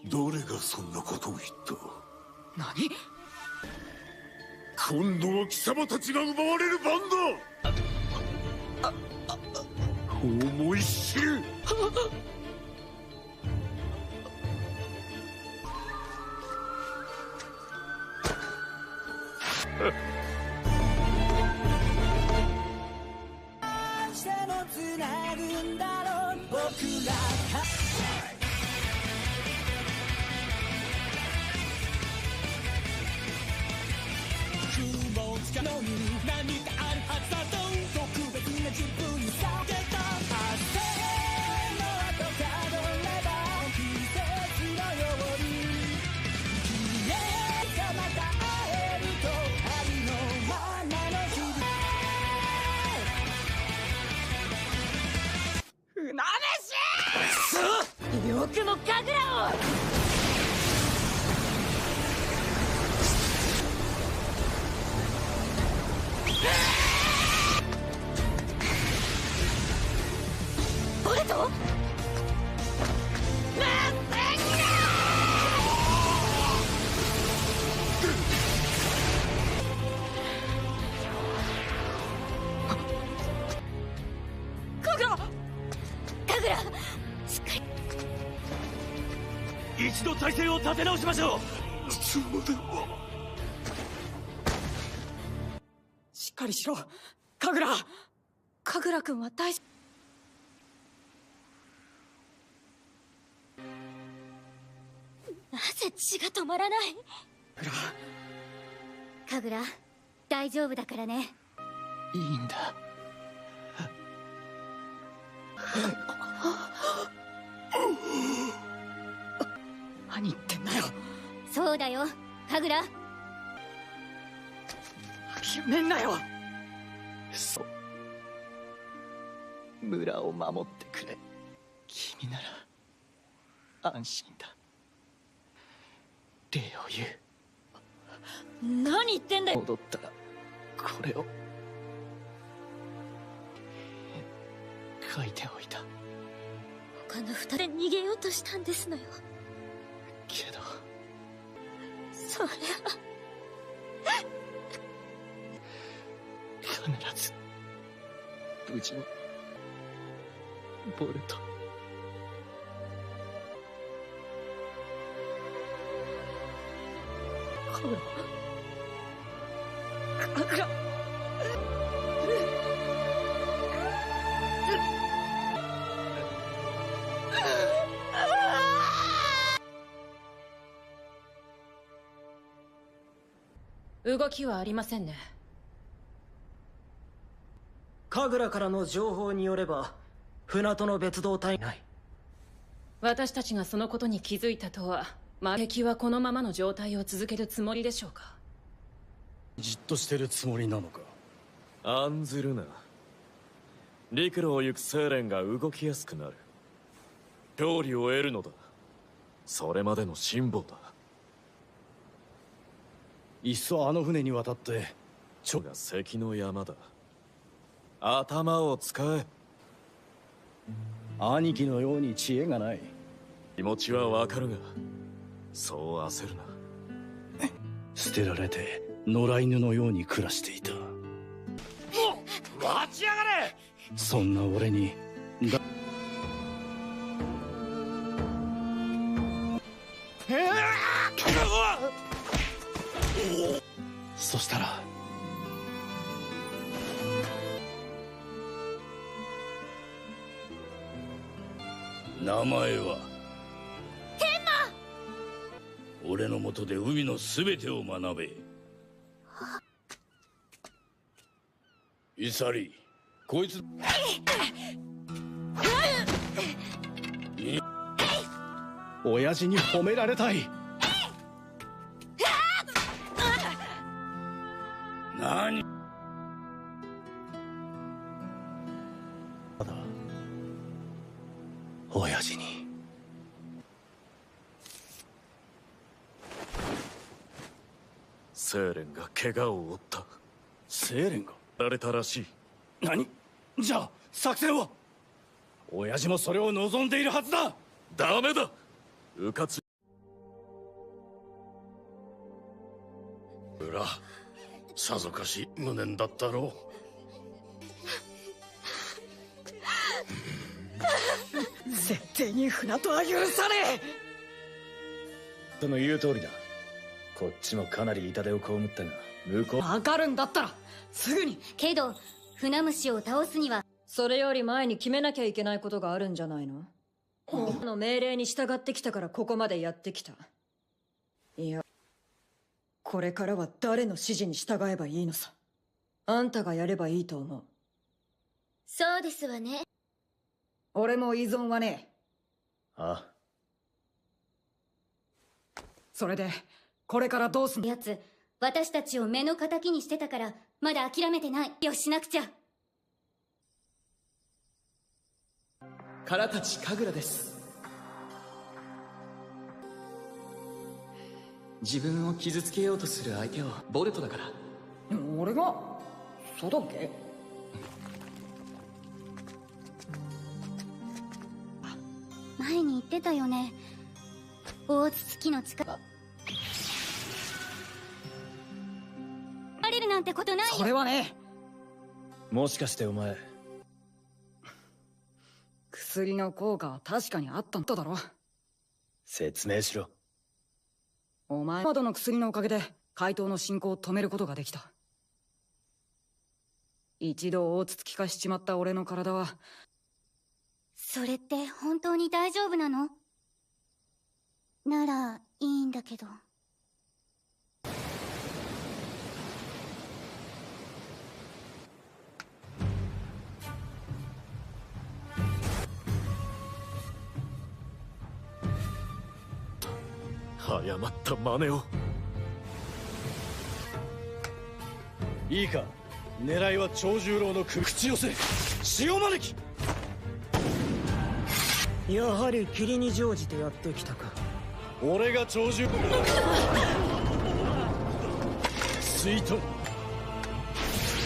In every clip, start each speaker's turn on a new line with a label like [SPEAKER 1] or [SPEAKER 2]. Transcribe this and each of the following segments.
[SPEAKER 1] 誰がそんなことを言った？
[SPEAKER 2] 何？
[SPEAKER 1] 今度は貴様たちが奪われる番だ。思い知る。
[SPEAKER 3] つなぐんだろう僕ら。雲をつかのに何かあるはずだと特別な自分に避けた汗の跡たどれば季節のように君へがまた会えるとありのままの日々。船飯よくも神楽を。ボルト？神楽！しっかり一度体勢を立て直しましょう。
[SPEAKER 1] いつまでも。
[SPEAKER 2] しっかりしろ、神楽。神楽君は大丈夫？なぜ血が止まらない？
[SPEAKER 4] 神楽、大丈夫だからね。
[SPEAKER 2] いいんだ。何言ってんだよ。
[SPEAKER 4] そうだよ、神楽。
[SPEAKER 2] 諦めんなよ。そう、村を守ってくれ。君なら安心だ。礼を言う。何言ってんだよ。戻ったらこれを書いておいた。
[SPEAKER 4] 他の二人で逃げようとしたんですのよ。
[SPEAKER 2] けど
[SPEAKER 4] それは
[SPEAKER 2] 必ず無事に。ボルト、神楽。
[SPEAKER 5] 動きはありませんね。
[SPEAKER 3] 神楽からの情報によれば船との別動隊ない。
[SPEAKER 5] 私たちがそのことに気づいたとは、敵はこのままの状態を続けるつもりでしょうか。
[SPEAKER 6] じっとしてるつもりなのか。
[SPEAKER 7] 案ずるな。陸路を行く精錬が動きやすくなる。勝利を得るのだ。それまでの辛抱だ。
[SPEAKER 6] いっそあの船に渡って
[SPEAKER 7] ちょが関の山だ。頭を使え。
[SPEAKER 6] 兄貴のように知恵がない。
[SPEAKER 7] 気持ちはわかるが、そう焦るな。
[SPEAKER 6] 捨てられて野良犬のように暮らしていた。
[SPEAKER 3] 待ちやがれ。
[SPEAKER 6] そんな俺にそしたら
[SPEAKER 1] 名前は天馬。俺の下で海のすべてを学べ。イサリ、こいつ
[SPEAKER 6] 親父に褒められたい。
[SPEAKER 1] 何？
[SPEAKER 6] ただ親父に。
[SPEAKER 7] 精錬が怪我を負った。
[SPEAKER 6] 精錬が
[SPEAKER 7] られたらしい。
[SPEAKER 6] 何？じゃあ作戦は？親父もそれを望んでいるはずだ。
[SPEAKER 7] ダメだ。迂闊。
[SPEAKER 1] さぞかし無念だったろ
[SPEAKER 2] 絶対に船とは許さね
[SPEAKER 6] その言う通りだ。こっちもかなり痛手を被ったが、向こう
[SPEAKER 2] え。わかるんだったらすぐに。
[SPEAKER 4] けど船虫を倒すには
[SPEAKER 8] それより前に決めなきゃいけないことがあるんじゃないの？の命令に従ってきたからここまでやってきた。いや、これからは誰の指示に従えばいいのさ。あんたがやればいいと思う。
[SPEAKER 4] そうですわね。
[SPEAKER 2] 俺も依存はねえ。
[SPEAKER 6] あ
[SPEAKER 2] それでこれからどうすんの？
[SPEAKER 4] やつ私たちを目の敵にしてたからまだ諦めてない。よしなくちゃ。
[SPEAKER 2] からたち神楽です。自分を傷つけようとする相手はボルトだから。俺が？そうだっけ？
[SPEAKER 4] 前に言ってたよね。大筒木の力あれるなんてことないよ。
[SPEAKER 2] それはね。
[SPEAKER 6] もしかしてお前、
[SPEAKER 2] 薬の効果は確かにあったんだろ。
[SPEAKER 6] 説明しろ。
[SPEAKER 2] お前窓の薬のおかげで怪盗の進行を止めることができた。一度大筒木化しちまった俺の体は。
[SPEAKER 4] それって本当に大丈夫なの？ならいいんだけど。
[SPEAKER 7] 誤った真似を。
[SPEAKER 6] いいか、狙いは長十郎の口寄せ潮招き。
[SPEAKER 8] やはり霧に乗じてやってきたか。
[SPEAKER 6] 俺が長十郎水遁、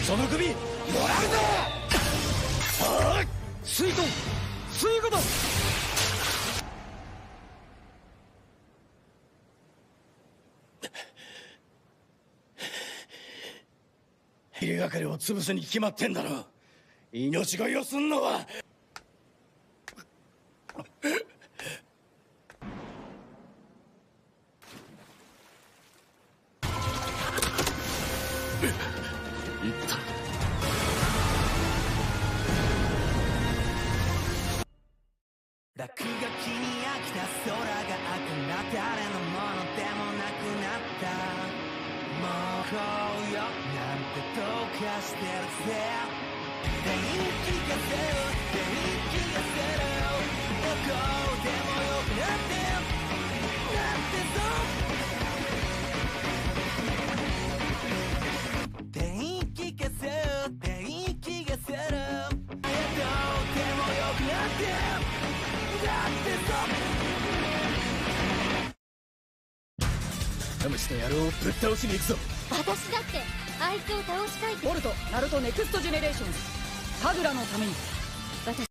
[SPEAKER 6] その首もらうぞ。ああ、水遁水護だ。入れがかりを潰すに決まってんだろ。命乞いをすんのは。
[SPEAKER 7] 言った
[SPEAKER 3] 落書きに飽きた空が開くな。誰のものでもなくなった。もうこうよなんてどうかしてるぜ。電気がせる電気がせる。どこでもよくなって電気がせる電気がせる。どうでもよくなって
[SPEAKER 6] ラムシの野郎をぶっ倒しに行くぞ。
[SPEAKER 4] 私だってあいつを倒したいって。
[SPEAKER 2] ボルト、ナルト、ネクストジェネレーションズ、神楽のために。
[SPEAKER 4] 私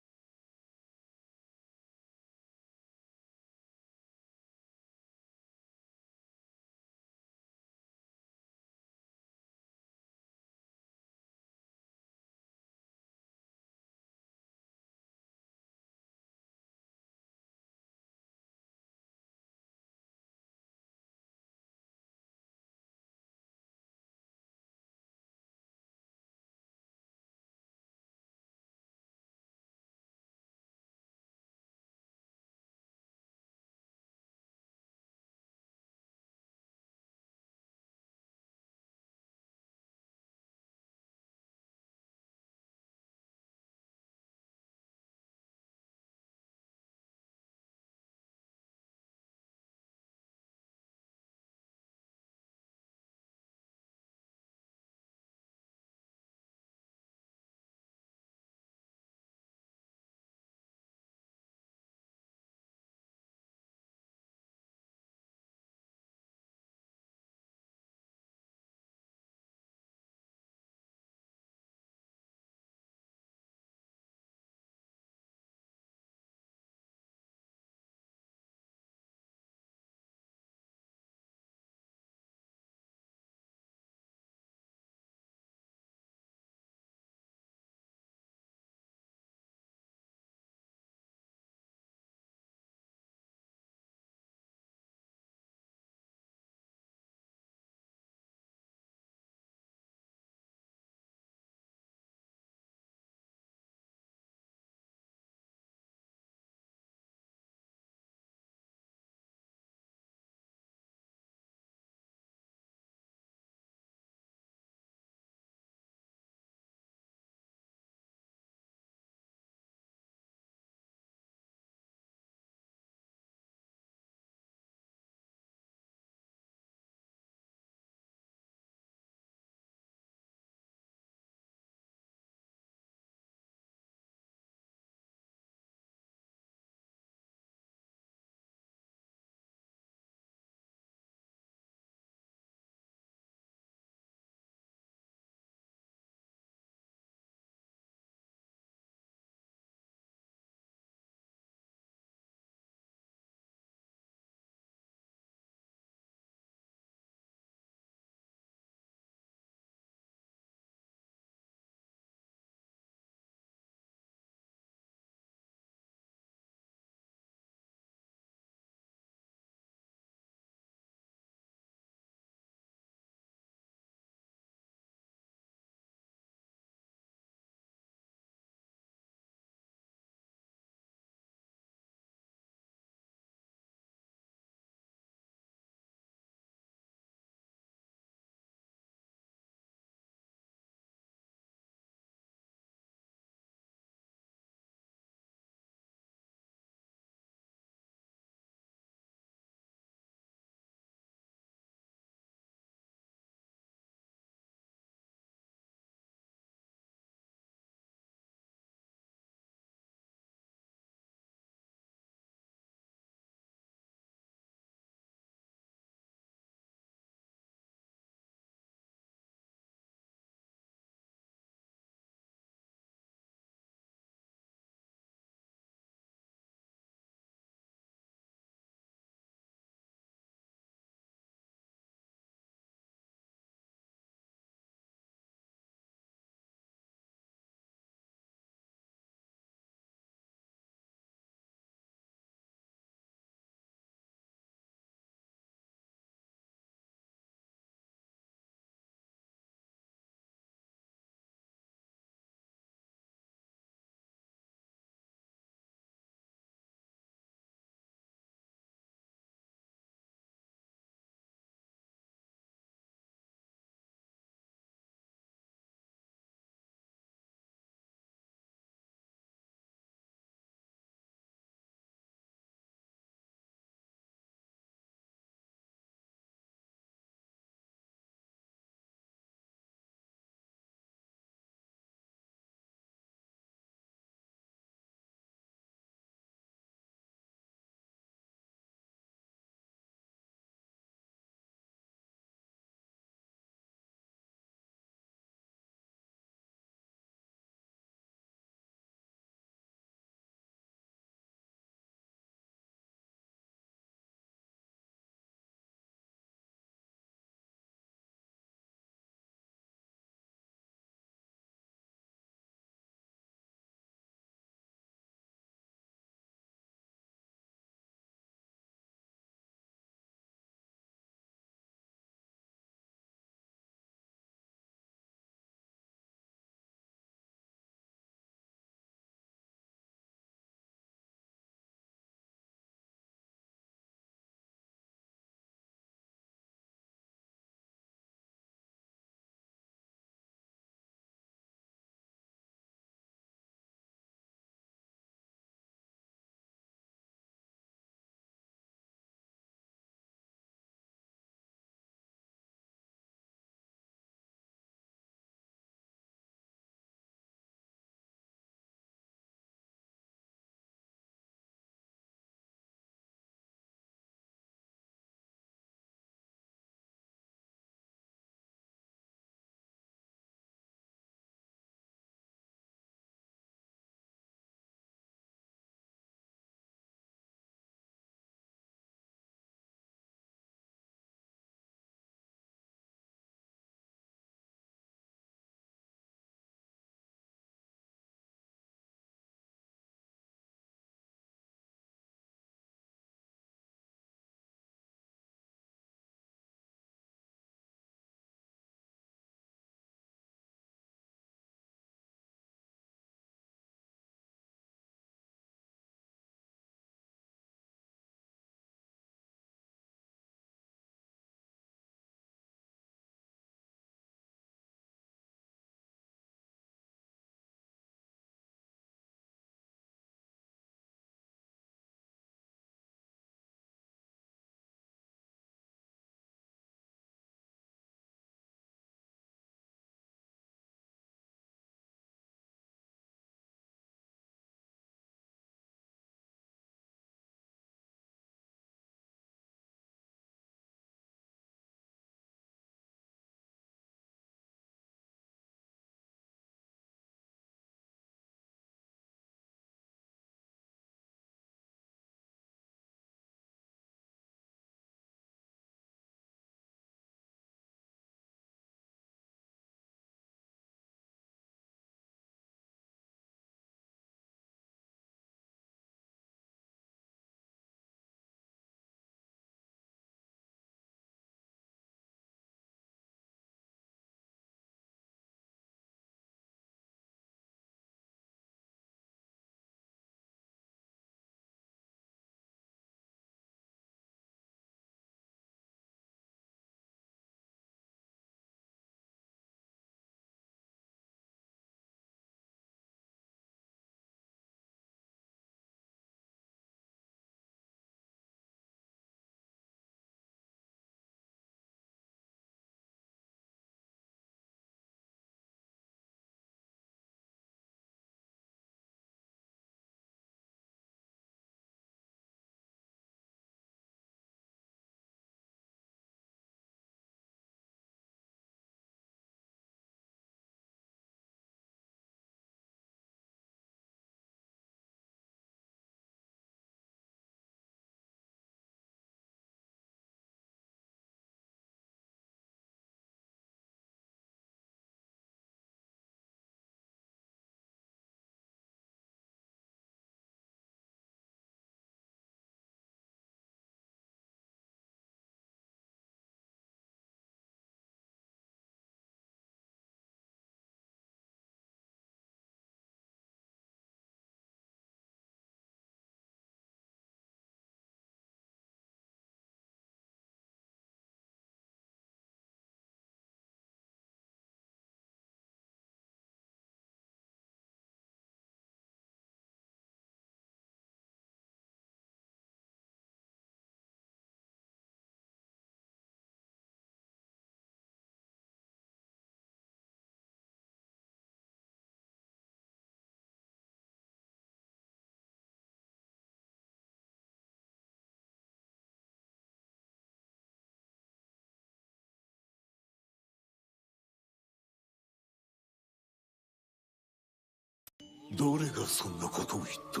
[SPEAKER 9] 誰がそんなことを言った？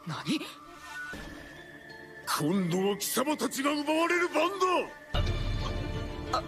[SPEAKER 2] 何？
[SPEAKER 9] 今度は貴様たちが奪われる番だ。